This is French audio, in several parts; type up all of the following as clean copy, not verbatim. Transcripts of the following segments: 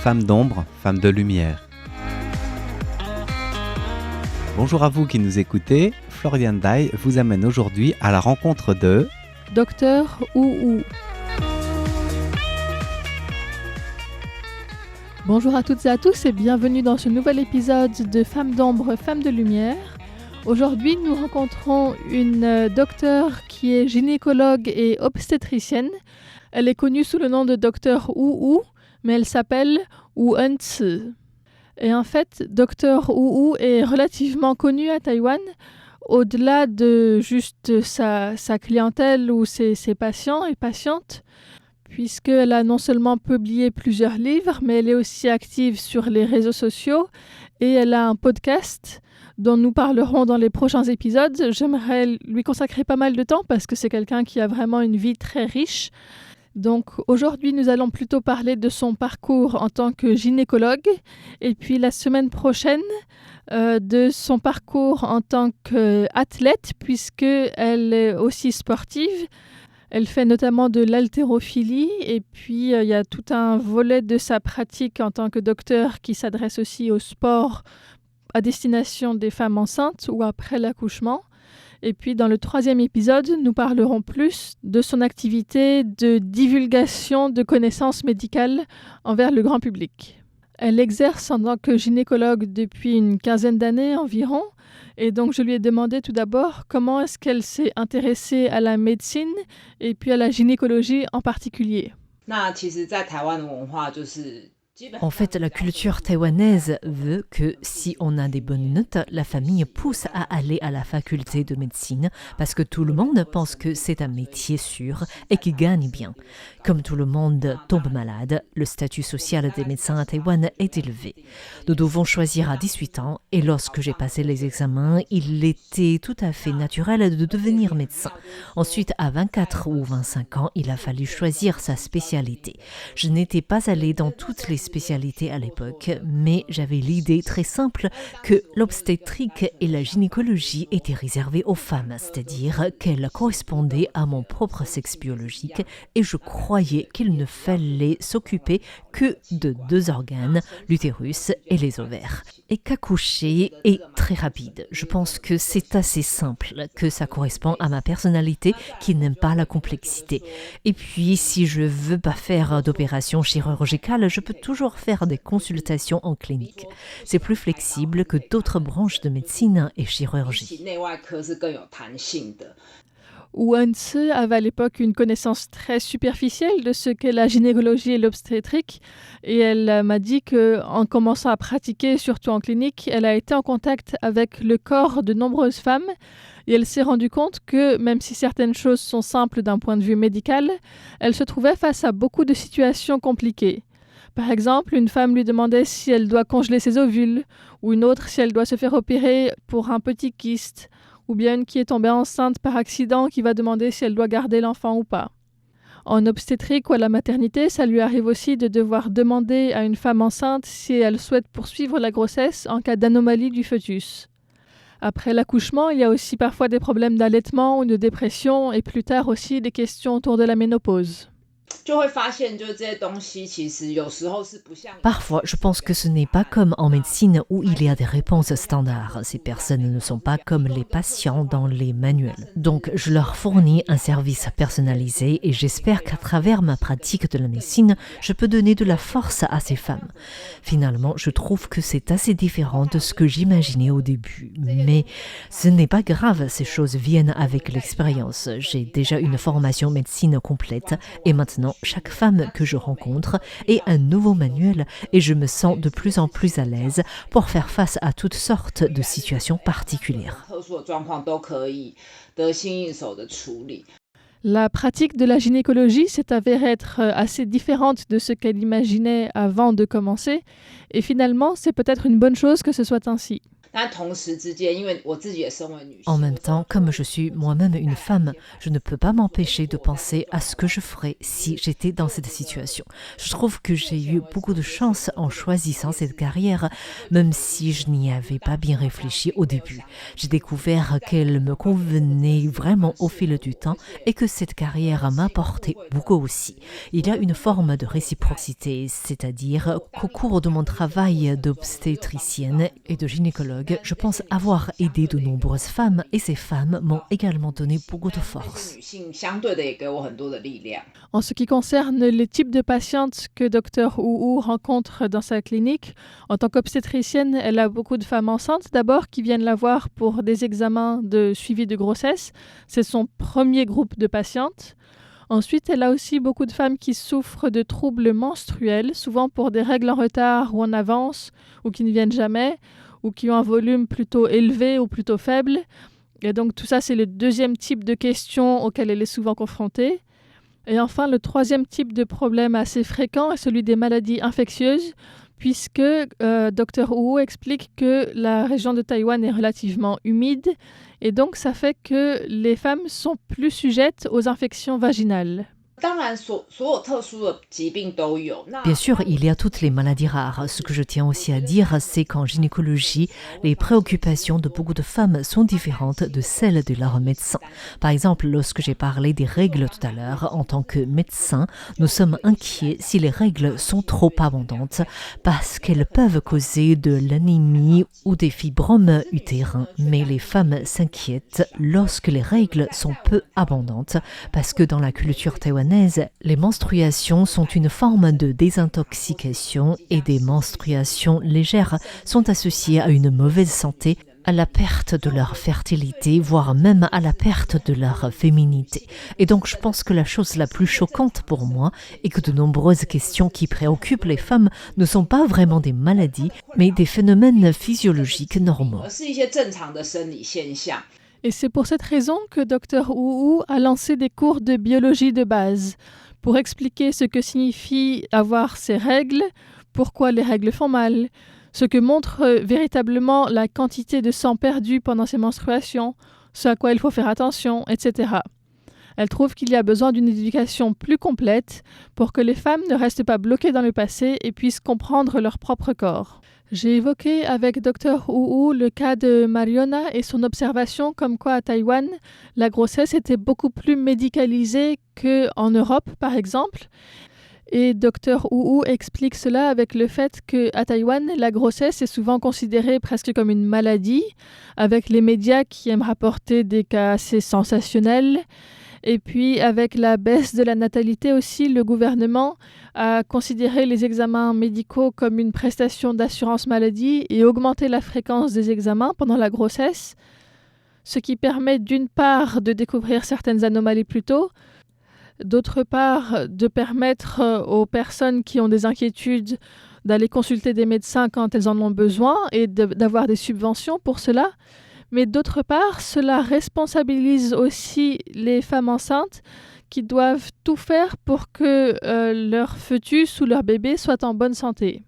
Femmes d'ombre, femmes de lumière. Bonjour à vous qui nous écoutez, Florian Dai vous amène aujourd'hui à la rencontre de Docteur Ou. Bonjour à toutes et à tous et bienvenue dans ce nouvel épisode de Femmes d'ombre, femmes de lumière. Aujourd'hui, nous rencontrons une docteure qui est gynécologue et obstétricienne. Elle est connue sous le nom de Docteur Ou, mais elle s'appelle Wu En-tzu. Et en fait, Docteur Wu est relativement connue à Taïwan, au-delà de juste sa clientèle ou ses patients et patientes, puisqu'elle a non seulement publié plusieurs livres, mais elle est aussi active sur les réseaux sociaux et elle a un podcast dont nous parlerons dans les prochains épisodes. J'aimerais lui consacrer pas mal de temps parce que c'est quelqu'un qui a vraiment une vie très riche. Donc aujourd'hui, nous allons plutôt parler de son parcours en tant que gynécologue et puis la semaine prochaine de son parcours en tant qu'athlète puisqu'elle est aussi sportive. Elle fait notamment de l'haltérophilie et puis il y a tout un volet de sa pratique en tant que docteur qui s'adresse aussi au sport à destination des femmes enceintes ou après l'accouchement. Et puis dans le 3e épisode, nous parlerons plus de son activité de divulgation de connaissances médicales envers le grand public. Elle exerce en tant que gynécologue depuis une 15aine d'années environ. Et donc je lui ai demandé tout d'abord comment est-ce qu'elle s'est intéressée à la médecine et puis à la gynécologie en particulier. En fait, la culture taïwanaise veut que si on a des bonnes notes, la famille pousse à aller à la faculté de médecine parce que tout le monde pense que c'est un métier sûr et qui gagne bien. Comme tout le monde tombe malade, le statut social des médecins à Taïwan est élevé. Nous devons choisir à 18 ans et lorsque j'ai passé les examens, il était tout à fait naturel de devenir médecin. Ensuite, à 24 ou 25 ans, il a fallu choisir sa spécialité. Je n'étais pas allée dans toutes les spécialités à l'époque, mais j'avais l'idée très simple que l'obstétrique et la gynécologie étaient réservées aux femmes, c'est-à-dire qu'elles correspondaient à mon propre sexe biologique et je croyais qu'il ne fallait s'occuper que de 2 organes, l'utérus et les ovaires. Et qu'accoucher est très rapide. Je pense que c'est assez simple, que ça correspond à ma personnalité qui n'aime pas la complexité. Et puis, si je veux pas faire d'opération chirurgicale, je peux toujours faire des consultations en clinique. C'est plus flexible que d'autres branches de médecine et chirurgie. Wu En-tzu avait à l'époque une connaissance très superficielle de ce qu'est la gynécologie et l'obstétrique et elle m'a dit qu'en commençant à pratiquer, surtout en clinique, elle a été en contact avec le corps de nombreuses femmes et elle s'est rendue compte que même si certaines choses sont simples d'un point de vue médical, elle se trouvait face à beaucoup de situations compliquées. Par exemple, une femme lui demandait si elle doit congeler ses ovules ou une autre si elle doit se faire opérer pour un petit kyste ou bien une qui est tombée enceinte par accident qui va demander si elle doit garder l'enfant ou pas. En obstétrique ou à la maternité, ça lui arrive aussi de devoir demander à une femme enceinte si elle souhaite poursuivre la grossesse en cas d'anomalie du fœtus. Après l'accouchement, il y a aussi parfois des problèmes d'allaitement ou de dépression et plus tard aussi des questions autour de la ménopause. Parfois, je pense que ce n'est pas comme en médecine où il y a des réponses standards. Ces personnes ne sont pas comme les patients dans les manuels. Donc, je leur fournis un service personnalisé et j'espère qu'à travers ma pratique de la médecine, je peux donner de la force à ces femmes. Finalement, je trouve que c'est assez différent de ce que j'imaginais au début. Mais ce n'est pas grave, ces choses viennent avec l'expérience. J'ai déjà une formation médecine complète et maintenant, chaque femme que je rencontre est un nouveau manuel et je me sens de plus en plus à l'aise pour faire face à toutes sortes de situations particulières. La pratique de la gynécologie s'est avérée être assez différente de ce qu'elle imaginait avant de commencer et finalement, c'est peut-être une bonne chose que ce soit ainsi. En même temps, comme je suis moi-même une femme, je ne peux pas m'empêcher de penser à ce que je ferais si j'étais dans cette situation. Je trouve que j'ai eu beaucoup de chance en choisissant cette carrière, même si je n'y avais pas bien réfléchi au début. J'ai découvert qu'elle me convenait vraiment au fil du temps et que cette carrière m'apportait beaucoup aussi. Il y a une forme de réciprocité, c'est-à-dire qu'au cours de mon travail d'obstétricienne et de gynécologue, je pense avoir aidé de nombreuses femmes et ces femmes m'ont également donné beaucoup de force. En ce qui concerne les types de patientes que Dr Wu rencontre dans sa clinique, en tant qu'obstétricienne, elle a beaucoup de femmes enceintes d'abord qui viennent la voir pour des examens de suivi de grossesse. C'est son premier groupe de patientes. Ensuite, elle a aussi beaucoup de femmes qui souffrent de troubles menstruels, souvent pour des règles en retard ou en avance, ou qui ne viennent jamais, ou qui ont un volume plutôt élevé ou plutôt faible. Et donc tout ça, c'est le deuxième type de questions auxquelles elle est souvent confrontée. Et enfin, le troisième type de problème assez fréquent est celui des maladies infectieuses, puisque Dr Wu explique que la région de Taïwan est relativement humide, et donc ça fait que les femmes sont plus sujettes aux infections vaginales. Bien sûr, il y a toutes les maladies rares. Ce que je tiens aussi à dire, c'est qu'en gynécologie, les préoccupations de beaucoup de femmes sont différentes de celles de leurs médecins. Par exemple, lorsque j'ai parlé des règles tout à l'heure, en tant que médecin, nous sommes inquiets si les règles sont trop abondantes parce qu'elles peuvent causer de l'anémie ou des fibromes utérins. Mais les femmes s'inquiètent lorsque les règles sont peu abondantes parce que dans la culture taïwanaise, les menstruations sont une forme de désintoxication et des menstruations légères sont associées à une mauvaise santé, à la perte de leur fertilité, voire même à la perte de leur féminité. Et donc je pense que la chose la plus choquante pour moi est que de nombreuses questions qui préoccupent les femmes ne sont pas vraiment des maladies, mais des phénomènes physiologiques normaux. Et c'est pour cette raison que Dr Wu a lancé des cours de biologie de base pour expliquer ce que signifie avoir ces règles, pourquoi les règles font mal, ce que montre véritablement la quantité de sang perdu pendant ces menstruations, ce à quoi il faut faire attention, etc. Elle trouve qu'il y a besoin d'une éducation plus complète pour que les femmes ne restent pas bloquées dans le passé et puissent comprendre leur propre corps. J'ai évoqué avec Dr Wu le cas de Mariona et son observation comme quoi à Taïwan, la grossesse était beaucoup plus médicalisée qu'en Europe, par exemple. Et Dr Wu explique cela avec le fait qu'à Taïwan, la grossesse est souvent considérée presque comme une maladie, avec les médias qui aiment rapporter des cas assez sensationnels. Et puis, avec la baisse de la natalité aussi, le gouvernement a considéré les examens médicaux comme une prestation d'assurance maladie et augmenté la fréquence des examens pendant la grossesse, ce qui permet d'une part de découvrir certaines anomalies plus tôt, d'autre part de permettre aux personnes qui ont des inquiétudes d'aller consulter des médecins quand elles en ont besoin et d'avoir des subventions pour cela. Mais d'autre part, cela responsabilise aussi les femmes enceintes qui doivent tout faire pour que leur fœtus ou leur bébé soit en bonne santé.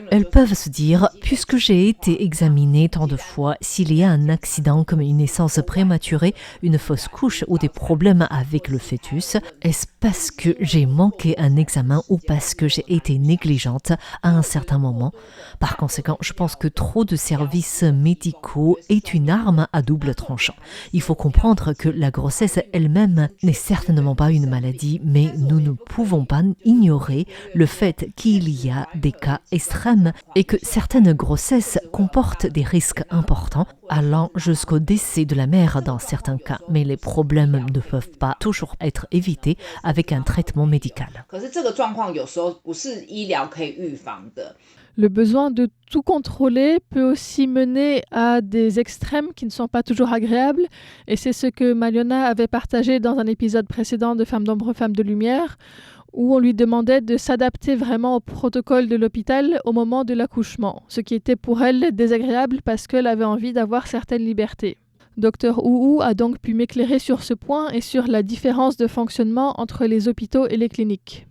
Elles peuvent se dire, puisque j'ai été examinée tant de fois, s'il y a un accident comme une naissance prématurée, une fausse couche ou des problèmes avec le fœtus, est-ce parce que j'ai manqué un examen ou parce que j'ai été négligente à un certain moment? Par conséquent, je pense que trop de services médicaux est une arme à double tranchant. Il faut comprendre que la grossesse elle-même n'est certainement pas une maladie, mais nous ne pouvons pas ignorer le fait qu'il y a des cas extrêmes et que certaines grossesses comportent des risques importants, allant jusqu'au décès de la mère dans certains cas. Mais les problèmes ne peuvent pas toujours être évités avec un traitement médical. Le besoin de tout contrôler peut aussi mener à des extrêmes qui ne sont pas toujours agréables, et c'est ce que Mariona avait partagé dans un épisode précédent de Femmes d'ombre, Femmes de lumière, où on lui demandait de s'adapter vraiment au protocole de l'hôpital au moment de l'accouchement, ce qui était pour elle désagréable parce qu'elle avait envie d'avoir certaines libertés. Dr Wu a donc pu m'éclairer sur ce point et sur la différence de fonctionnement entre les hôpitaux et les cliniques.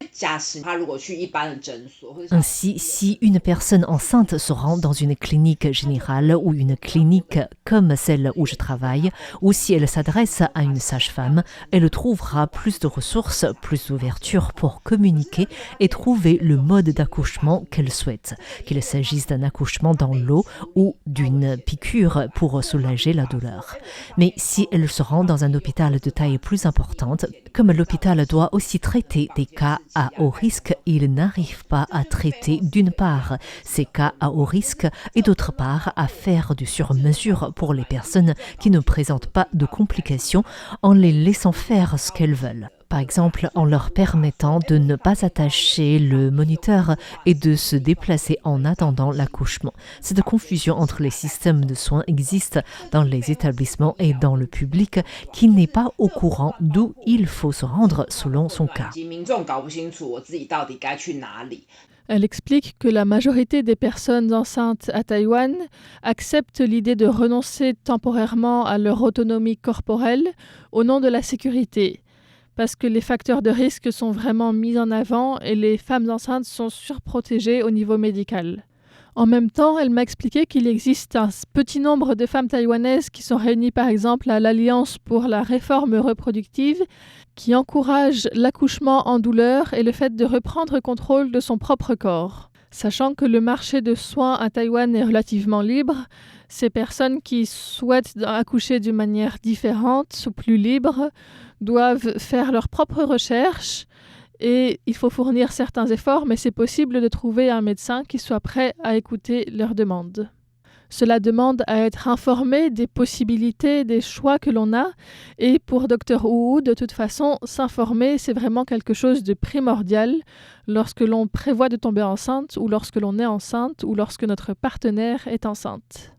Ainsi, si une personne enceinte se rend dans une clinique générale ou une clinique comme celle où je travaille, ou si elle s'adresse à une sage-femme, elle trouvera plus de ressources, plus d'ouverture pour communiquer et trouver le mode d'accouchement qu'elle souhaite, qu'il s'agisse d'un accouchement dans l'eau ou d'une piqûre pour soulager la douleur. Mais si elle se rend dans un hôpital de taille plus importante, comme l'hôpital doit aussi traiter des cas à haut risque, il n'arrive pas à traiter d'une part ces cas à haut risque et d'autre part à faire du sur-mesure pour les personnes qui ne présentent pas de complications en les laissant faire ce qu'elles veulent. Par exemple, en leur permettant de ne pas attacher le moniteur et de se déplacer en attendant l'accouchement. Cette confusion entre les systèmes de soins existe dans les établissements et dans le public qui n'est pas au courant d'où il faut se rendre selon son cas. Elle explique que la majorité des personnes enceintes à Taïwan acceptent l'idée de renoncer temporairement à leur autonomie corporelle au nom de la sécurité, parce que les facteurs de risque sont vraiment mis en avant et les femmes enceintes sont surprotégées au niveau médical. En même temps, elle m'a expliqué qu'il existe un petit nombre de femmes taïwanaises qui sont réunies par exemple à l'Alliance pour la réforme reproductive, qui encourage l'accouchement en douleur et le fait de reprendre contrôle de son propre corps. Sachant que le marché de soins à Taïwan est relativement libre, ces personnes qui souhaitent accoucher d'une manière différente ou plus libre doivent faire leurs propres recherches et il faut fournir certains efforts, mais c'est possible de trouver un médecin qui soit prêt à écouter leurs demandes. Cela demande à être informé des possibilités, des choix que l'on a. Et pour Dr Wu, de toute façon, s'informer, c'est vraiment quelque chose de primordial lorsque l'on prévoit de tomber enceinte ou lorsque l'on est enceinte ou lorsque notre partenaire est enceinte.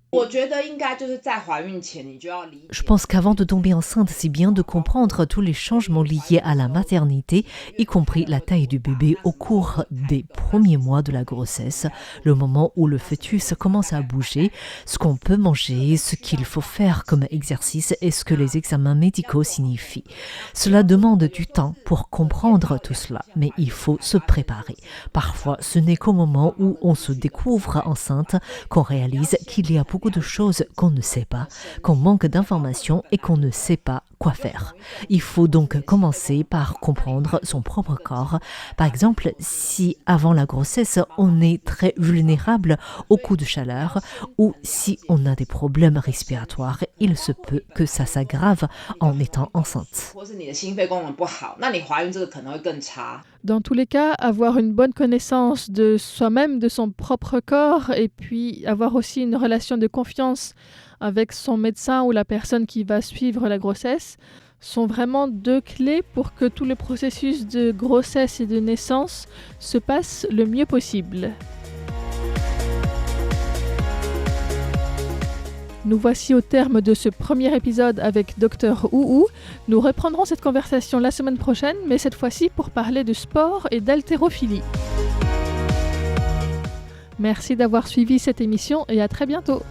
Je pense qu'avant de tomber enceinte, c'est bien de comprendre tous les changements liés à la maternité, y compris la taille du bébé au cours des premiers mois de la grossesse, le moment où le fœtus commence à bouger, ce qu'on peut manger, ce qu'il faut faire comme exercice et ce que les examens médicaux signifient. Cela demande du temps pour comprendre tout cela, mais il faut se préparer. Parfois, ce n'est qu'au moment où on se découvre enceinte qu'on réalise qu'il y a beaucoup de choses qu'on ne sait pas, qu'on manque d'informations et qu'on ne sait pas quoi faire. Il faut donc commencer par comprendre son propre corps. Par exemple, si avant la grossesse, on est très vulnérable aux coups de chaleur ou si on a des problèmes respiratoires, il se peut que ça s'aggrave en étant enceinte. Dans tous les cas, avoir une bonne connaissance de soi-même, de son propre corps, et puis avoir aussi une relation de confiance avec son médecin ou la personne qui va suivre la grossesse, sont vraiment deux clés pour que tout le processus de grossesse et de naissance se passe le mieux possible. Nous voici au terme de ce premier épisode avec Dr Wu. Nous reprendrons cette conversation la semaine prochaine, mais cette fois-ci pour parler de sport et d'haltérophilie. Merci d'avoir suivi cette émission et à très bientôt.